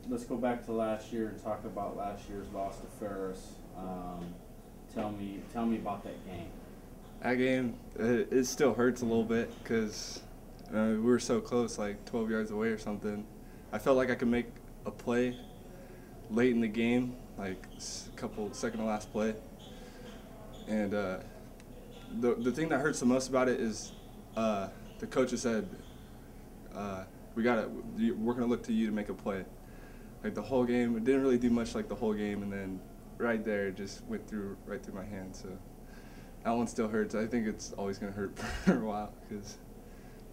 let's go back to last year and talk about last year's loss to Ferris. Tell me about that game. That game, it still hurts a little bit because we were so close, like 12 yards away or something. I felt like I could make a play late in the game, like second to last play. And the thing that hurts the most about it is the coaches said, we're going to look to you to make a play. Like the whole game, it didn't really do much like the whole game, and then right there it just went right through my hand. So that one still hurts. I think it's always going to hurt for a while because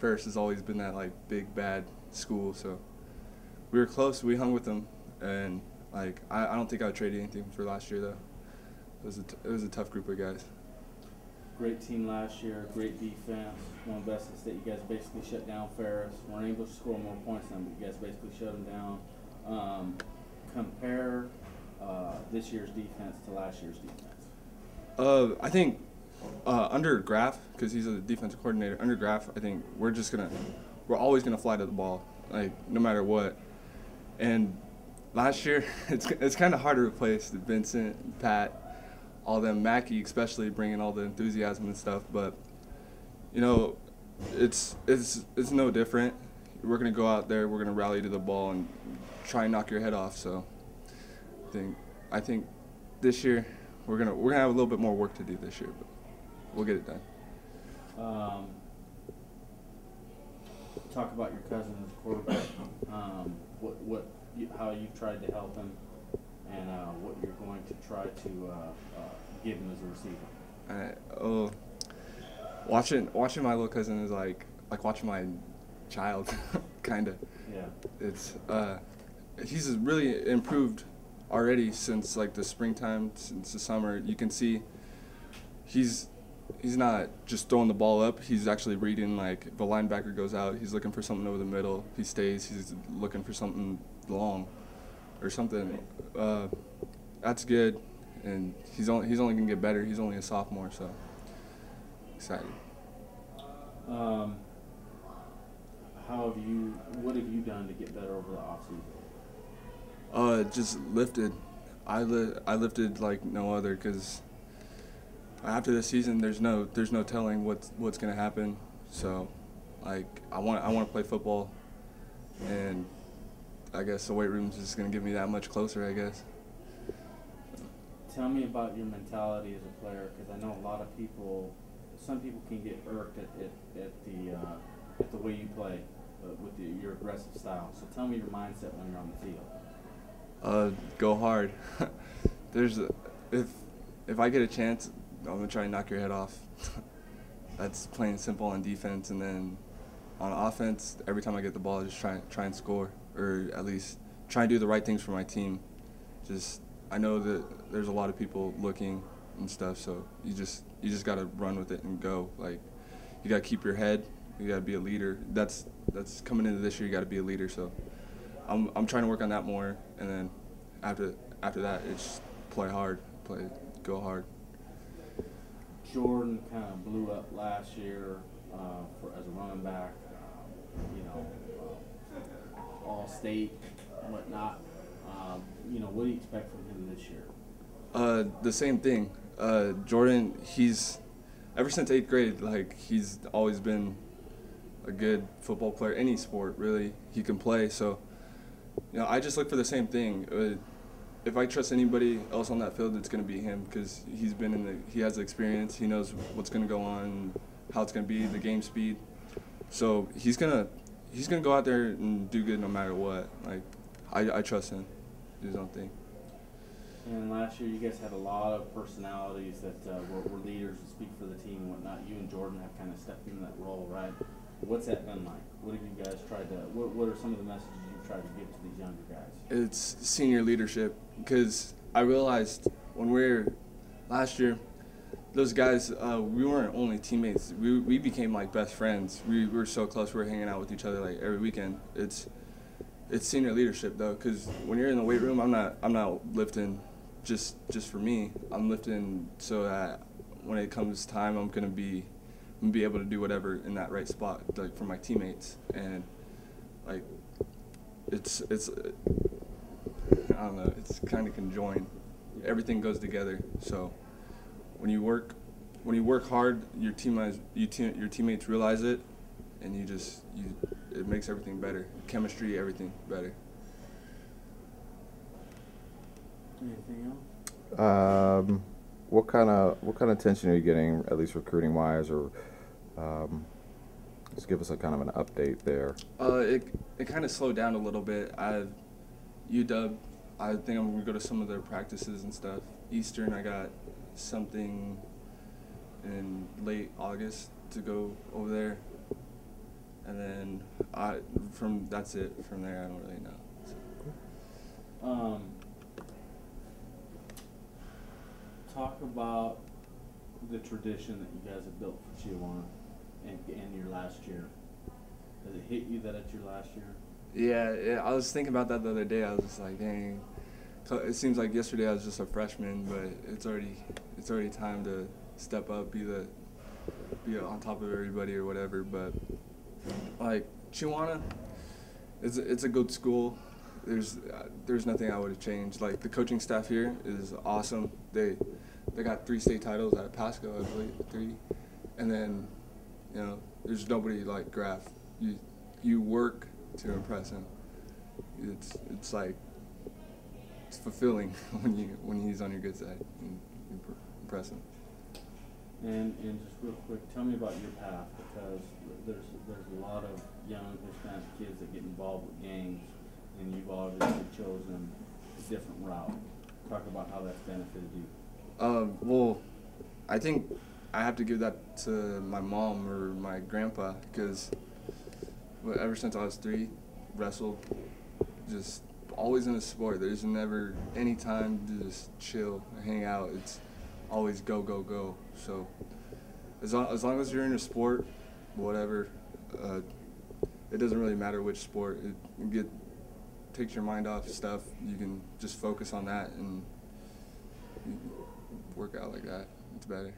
Ferris has always been that like big bad school. So we were close. We hung with them, and like I don't think I would trade anything for last year though. It was a tough group of guys. Great team last year, great defense, one of the best in the state. You guys basically shut down Ferris. Weren't able to score more points than them, but you guys basically shut them down. Compare this year's defense to last year's defense. I think under Graff, because he's a defensive coordinator, under Graff, I think we're always gonna fly to the ball, like no matter what. And last year, it's kind of hard to replace Vincent, Pat, all them, Mackie especially, bringing all the enthusiasm and stuff. But you know, it's no different. We're gonna go out there, we're gonna rally to the ball and try and knock your head off. So I think this year we're gonna have a little bit more work to do this year, but we'll get it done. Talk about your cousin as a quarterback. How you've tried to help him, and what you're going to try to give him as a receiver. Watching my little cousin is like watching my child, kind of. Yeah. It's he's really improved already since like the springtime, since the summer. You can see he's not just throwing the ball up. He's actually reading, like if a linebacker goes out, he's looking for something over the middle. He stays. He's looking for something long or something. That's good, and he's only gonna get better. He's only a sophomore, so excited. What have you done to get better over the offseason? Just lifted. I lifted like no other, because after this season, there's no telling what's gonna happen. So, like I want to play football, and I guess the weight room is just gonna get me that much closer, I guess. Tell me about your mentality as a player, because I know some people can get irked at the way you play with your aggressive style. So tell me your mindset when you're on the field. Go hard. If I get a chance, I'm gonna try and knock your head off. That's plain and simple on defense, and then on offense, every time I get the ball, I just try and score, or at least try and do the right things for my team. I know that there's a lot of people looking and stuff, so you just gotta run with it and go. Like you gotta keep your head. You gotta be a leader. That's coming into this year. You gotta be a leader. So I'm trying to work on that more, and then after that, it's play hard, go hard. Jordan kind of blew up last year as a running back, all state, whatnot. What do you expect from him this year? The same thing. Jordan, ever since 8th grade, like he's always been a good football player. Any sport, really, he can play. So, I just look for the same thing. If I trust anybody else on that field, it's going to be him, because he has the experience. He knows what's going to go on, how it's going to be, the game speed. So he's gonna go out there and do good no matter what. Like I trust him. Do his own thing. And last year, you guys had a lot of personalities that were leaders and speak for the team and whatnot. You and Jordan have kind of stepped into that role, right? What's that been like? What have you guys tried to? What are some of the messages you've tried to give to these younger guys? It's senior leadership, because I realized when last year, those guys, we weren't only teammates. We became like best friends. We were so close. We were hanging out with each other like every weekend. It's senior leadership though, because when you're in the weight room, I'm not lifting just for me. I'm lifting so that when it comes time, I'm gonna be able to do whatever in that right spot, like for my teammates. And like it's I don't know. It's kind of conjoined. Everything goes together. So when you work hard, your teammates realize it, and it makes everything better. Chemistry, everything better. Anything else? What kind of attention are you getting, at least recruiting wise, or just give us a kind of an update there? It kind of slowed down a little bit. UW, I think I'm gonna go to some of their practices and stuff. Eastern, I got something in late August to go over there, and then that's it. From there, I don't really know. So. Talk about the tradition that you guys have built for Chiawana and your last year. Does it hit you that it's your last year? Yeah, I was thinking about that the other day. I was just like, dang. It seems like yesterday I was just a freshman, but it's already time to step up, be on top of everybody or whatever. But like Chiawana, it's a good school. There's nothing I would have changed. Like the coaching staff here is awesome. They got 3 state titles out of Pasco, I believe, 3, and then there's nobody like Graf. You work to impress him. It's like it's fulfilling when he's on your good side and you impress him. And just real quick, tell me about your path, because there's a lot of young Hispanic kids that get involved with gangs, and you've obviously chosen a different route. Talk about how that's benefited you. Well, I think I have to give that to my mom or my grandpa, because ever since I was 3, wrestled, just always in a sport. There's never any time to just chill, hang out. It's always go, go, go. So as long as you're in a sport, whatever, it doesn't really matter which sport. It takes your mind off stuff. You can just focus on that and work out like that. It's better.